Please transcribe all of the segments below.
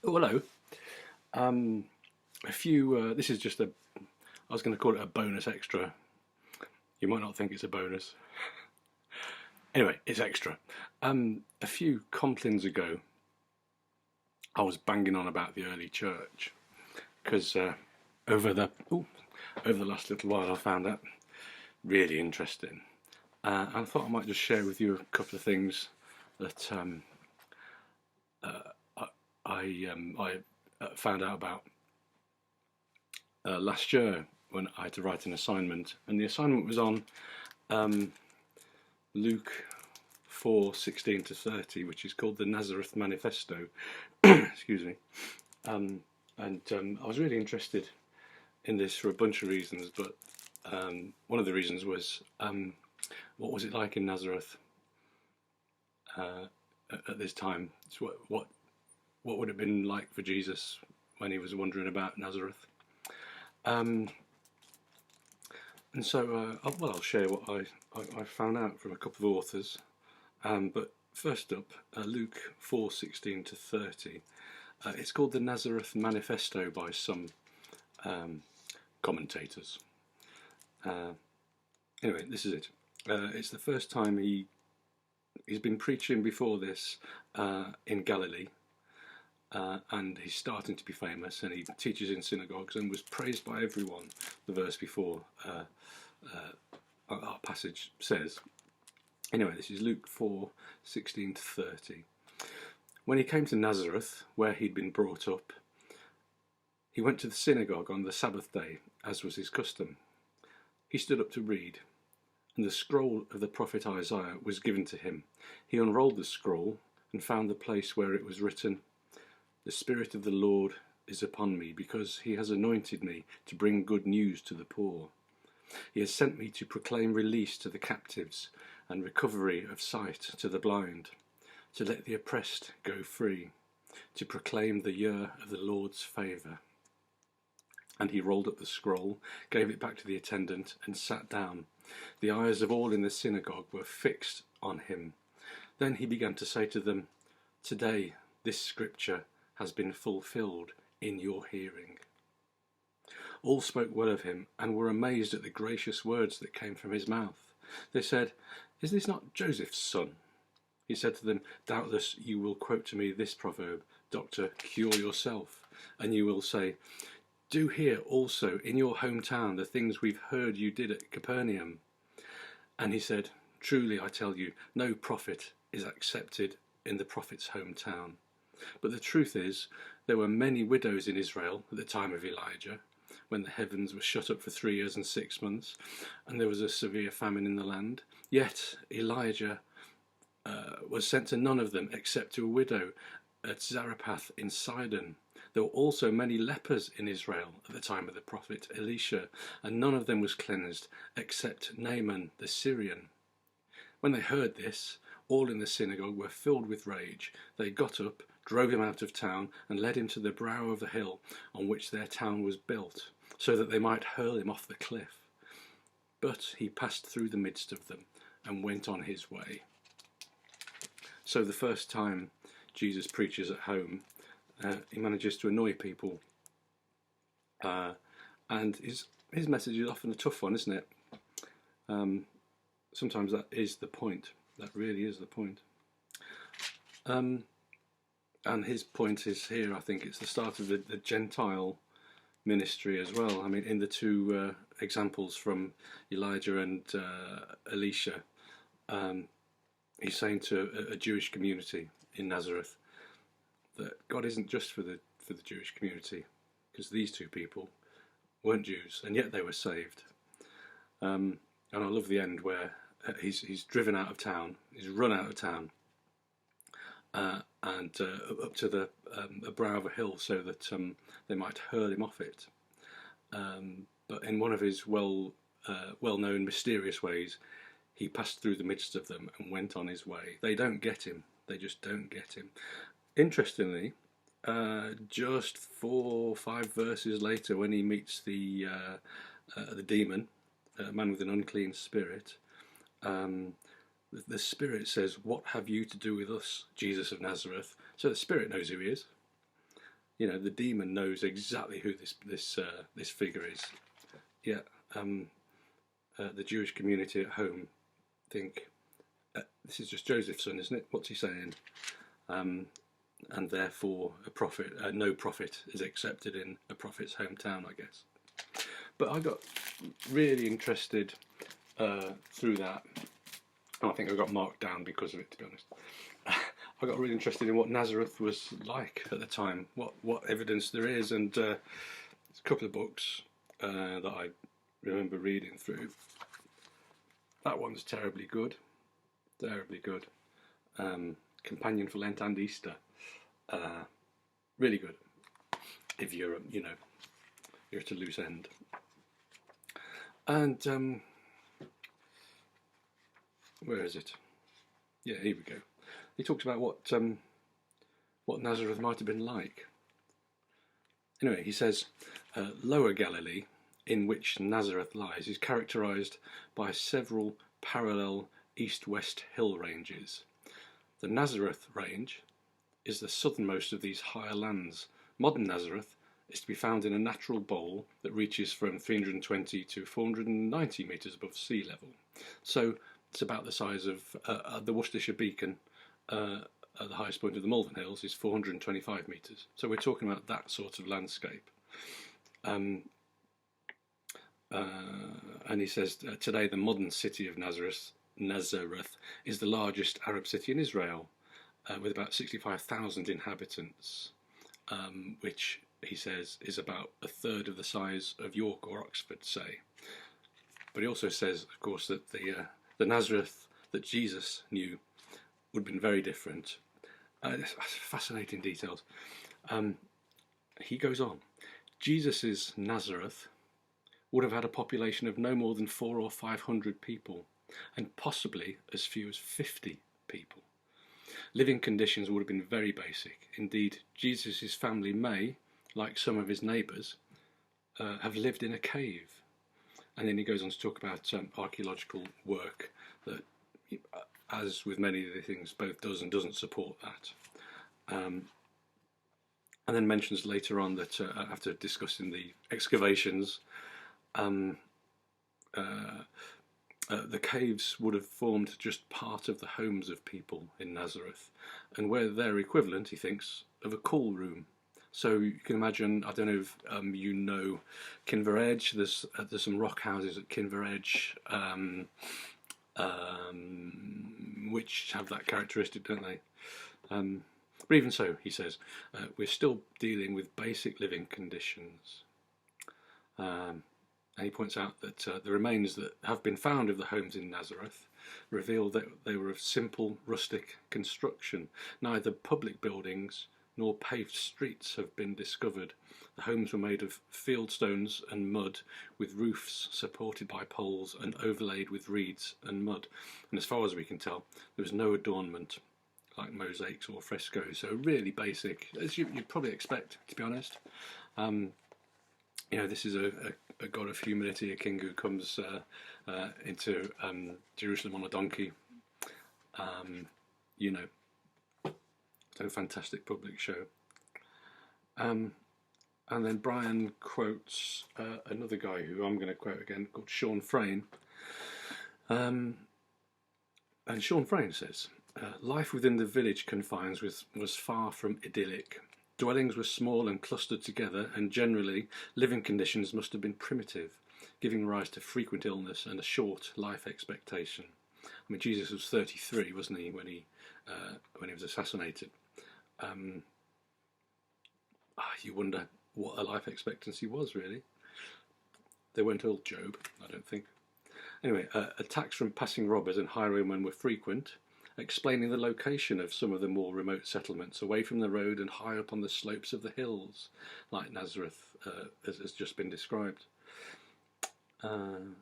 Oh, hello. A few. This is just a. I was going to call it a bonus extra. You might not think it's a bonus. Anyway, it's extra. A few complins ago, I was banging on about the early church because over the over the last little while, I found that really interesting. And I thought I might just share with you a couple of things that I found out about last year when I had to write an assignment, and the assignment was on Luke 4:16 to 30, which is called the Nazareth Manifesto. Excuse me. I was really interested in this for a bunch of reasons, but one of the reasons was what was it like in Nazareth at this time? It's what would it have been like for Jesus when he was wandering about Nazareth? And so, I'll share what I found out from a couple of authors. But first up, Luke 4:16 to 30. It's called the Nazareth Manifesto by some commentators. Anyway, this is it. It's the first time he's been preaching before this in Galilee. And he's starting to be famous, and he teaches in synagogues and was praised by everyone. The verse before our passage says. Anyway, this is Luke 4:16 to 30. When he came to Nazareth, where he'd been brought up, he went to the synagogue on the Sabbath day, as was his custom. He stood up to read, and the scroll of the prophet Isaiah was given to him. He unrolled the scroll and found the place where it was written, "The Spirit of the Lord is upon me, because he has anointed me to bring good news to the poor. He has sent me to proclaim release to the captives and recovery of sight to the blind, to let the oppressed go free, to proclaim the year of the Lord's favour." And he rolled up the scroll, gave it back to the attendant, and sat down. The eyes of all in the synagogue were fixed on him. Then he began to say to them, "Today this scripture has been fulfilled in your hearing." All spoke well of him and were amazed at the gracious words that came from his mouth. They said, "Is this not Joseph's son?" He said to them, "Doubtless you will quote to me this proverb, 'Doctor, cure yourself.' And you will say, 'Do here also in your hometown the things we've heard you did at Capernaum.'" And he said, "Truly I tell you, no prophet is accepted in the prophet's hometown. But the truth is, there were many widows in Israel at the time of Elijah, when the heavens were shut up for 3 years and 6 months, and there was a severe famine in the land. Yet Elijah was sent to none of them except to a widow at Zarephath in Sidon. There were also many lepers in Israel at the time of the prophet Elisha, and none of them was cleansed except Naaman the Syrian." When they heard this, all in the synagogue were filled with rage. They got up, drove him out of town, and led him to the brow of the hill on which their town was built, so that they might hurl him off the cliff. But he passed through the midst of them and went on his way. So the first time Jesus preaches at home, he manages to annoy people. And his message is often a tough one, isn't it? Sometimes that is the point. That really is the point. And his point is here, I think it's the start of the Gentile ministry as well. I mean, in the two examples from Elijah and Elisha, he's saying to a Jewish community in Nazareth that God isn't just for the Jewish community, because these two people weren't Jews, and yet they were saved. And I love the end where he's driven out of town, he's run out of town, and up to the brow of a hill so that they might hurl him off it. But in one of his well-known mysterious ways, he passed through the midst of them and went on his way. They don't get him. They just don't get him. Interestingly, just 4 or 5 verses later, when he meets the demon, a man with an unclean spirit, the spirit says, "What have you to do with us, Jesus of Nazareth?" So the spirit knows who he is. You know, the demon knows exactly who this figure is. Yeah, the Jewish community at home think this is just Joseph's son, isn't it? What's he saying? And therefore, no prophet is accepted in a prophet's hometown, I guess. But I got really interested through that. And I think I got marked down because of it, to be honest. I got really interested in what Nazareth was like at the time, what evidence there is, and there's a couple of books that I remember reading through. That one's terribly good. Companion for Lent and Easter. Really good. If you're, you're at a loose end. And where is it? Yeah, here we go. He talks about what Nazareth might have been like. Anyway, he says, Lower Galilee, in which Nazareth lies, is characterised by several parallel east-west hill ranges. The Nazareth range is the southernmost of these higher lands. Modern Nazareth is to be found in a natural bowl that reaches from 320 to 490 metres above sea level. So it's about the size of the Worcestershire Beacon. At the highest point of the Malvern Hills is 425 metres. So we're talking about that sort of landscape. And he says, today the modern city of Nazareth is the largest Arab city in Israel, with about 65,000 inhabitants, which he says is about a third of the size of York or Oxford, say. But he also says, of course, that the Nazareth that Jesus knew would have been very different. Fascinating details. He goes on. Jesus's Nazareth would have had a population of no more than 400 or 500 people, and possibly as few as 50 people. Living conditions would have been very basic. Indeed, Jesus' family may, like some of his neighbours, have lived in a cave. And then he goes on to talk about archaeological work that, as with many of the things, both does and doesn't support that. And then mentions later on that after discussing the excavations, the caves would have formed just part of the homes of people in Nazareth, and were their equivalent, he thinks, of a cool room. So you can imagine, I don't know if you know Kinveredge, there's some rock houses at Kinveredge, which have that characteristic, don't they? But even so, he says, we're still dealing with basic living conditions. And he points out that the remains that have been found of the homes in Nazareth reveal that they were of simple rustic construction. Neither public buildings nor paved streets have been discovered. The homes were made of fieldstones and mud, with roofs supported by poles and overlaid with reeds and mud. And as far as we can tell, there was no adornment like mosaics or frescoes. So really basic, as you'd probably expect, to be honest. This is a god of humility, a king who comes into Jerusalem on a donkey. So fantastic public show. And then Bryan quotes another guy who I'm going to quote again, called Sean Freyne. And Sean Freyne says, life within the village confines was far from idyllic. Dwellings were small and clustered together, and generally living conditions must have been primitive, giving rise to frequent illness and a short life expectation. I mean, Jesus was 33, wasn't he, when he was assassinated? You wonder what a life expectancy was, really. They weren't all Job, I don't think. Anyway, attacks from passing robbers and highwaymen were frequent, explaining the location of some of the more remote settlements, away from the road and high up on the slopes of the hills, like Nazareth has just been described.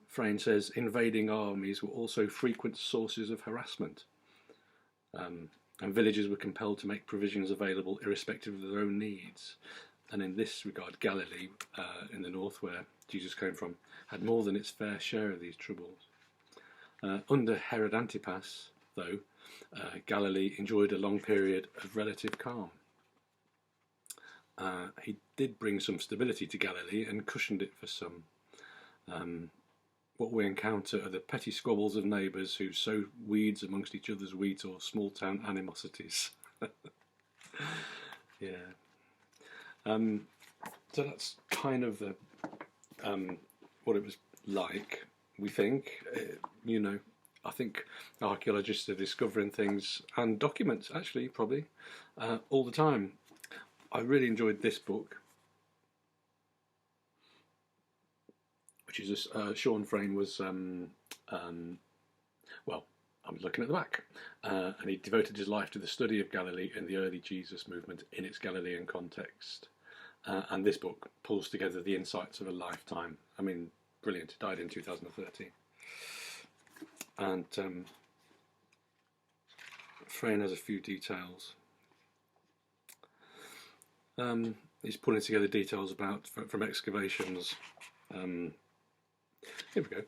Freyne says, invading armies were also frequent sources of harassment, and villagers were compelled to make provisions available irrespective of their own needs. And in this regard, Galilee, in the north, where Jesus came from, had more than its fair share of these troubles. Under Herod Antipas, though, Galilee enjoyed a long period of relative calm. he did bring some stability to Galilee and cushioned it for some. What we encounter are the petty squabbles of neighbours who sow weeds amongst each other's wheat, or small town animosities. Yeah. So that's kind of the what it was like, we think. I think archaeologists are discovering things, and documents actually, probably, all the time. I really enjoyed this book, which is Sean Freyne was, well, I'm looking at the back, and he devoted his life to the study of Galilee and the early Jesus movement in its Galilean context. And this book pulls together the insights of a lifetime. I mean, brilliant. He died in 2013. And Freyne has a few details. He's pulling together details from excavations. Here we go.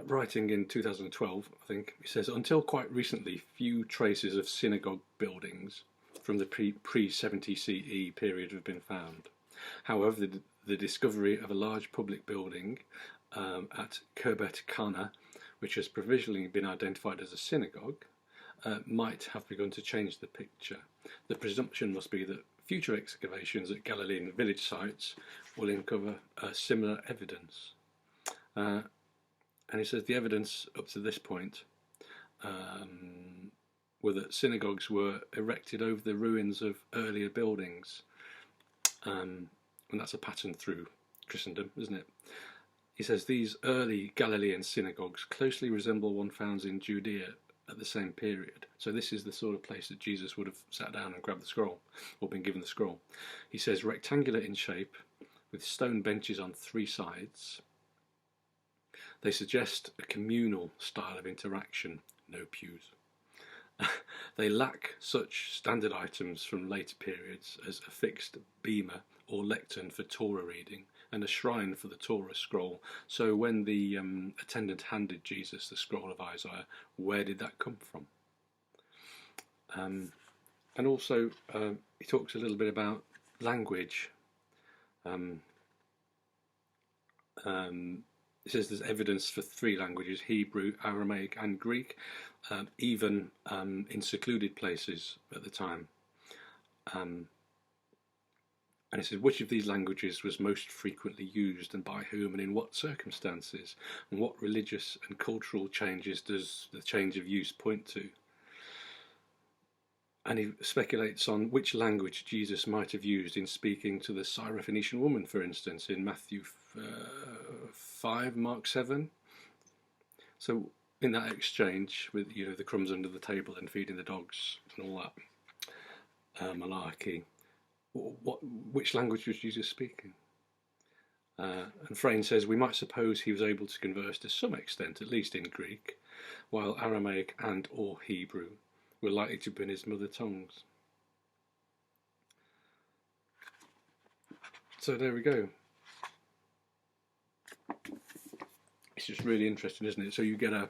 Writing in 2012, I think, he says, until quite recently, few traces of synagogue buildings from the pre-70 CE period have been found. However, the discovery of a large public building at Kirbet Kana, which has provisionally been identified as a synagogue, might have begun to change the picture. The presumption must be that future excavations at Galilean village sites will uncover similar evidence. And he says the evidence up to this point were that synagogues were erected over the ruins of earlier buildings. And that's a pattern through Christendom, isn't it? He says these early Galilean synagogues closely resemble one found in Judea at the same period. So this is the sort of place that Jesus would have sat down and grabbed the scroll, or been given the scroll. He says rectangular in shape, with stone benches on three sides. They suggest a communal style of interaction, no pews. They lack such standard items from later periods as a fixed bema or lectern for Torah reading and a shrine for the Torah scroll. So when the attendant handed Jesus the scroll of Isaiah, where did that come from? And also he talks a little bit about language. It says there's evidence for three languages: Hebrew, Aramaic and Greek, even in secluded places at the time. And it says which of these languages was most frequently used and by whom and in what circumstances, and what religious and cultural changes does the change of use point to. And he speculates on which language Jesus might have used in speaking to the Syrophoenician woman, for instance, in Matthew 5, Mark 7. So in that exchange with the crumbs under the table and feeding the dogs and all that malarkey, which language was Jesus speaking? And Freyne says we might suppose he was able to converse to some extent, at least in Greek, while Aramaic and or Hebrew were likely to have been his mother tongues. So there we go. It's just really interesting, isn't it? So you get a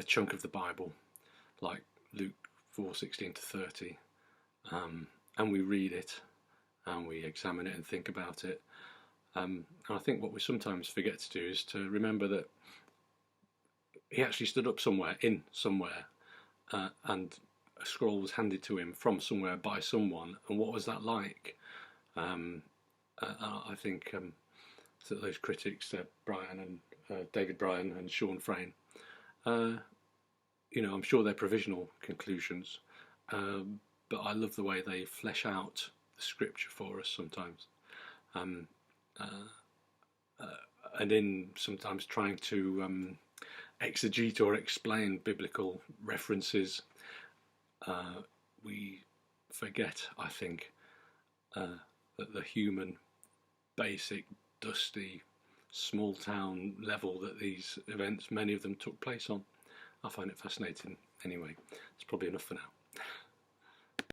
chunk of the Bible, like Luke 4:16 to 30, and we read it, and we examine it and think about it. And I think what we sometimes forget to do is to remember that he actually stood up somewhere, and a scroll was handed to him from somewhere by someone. And what was that like? I think that those critics, Bryan and David Bryan and Sean Freyne, I'm sure they're provisional conclusions, but I love the way they flesh out the scripture for us sometimes, and in sometimes trying to exegete or explain biblical references, we forget, I think, that the human, basic, dusty, small town level that these events, many of them, took place on. I find it fascinating. Anyway, it's probably enough for now.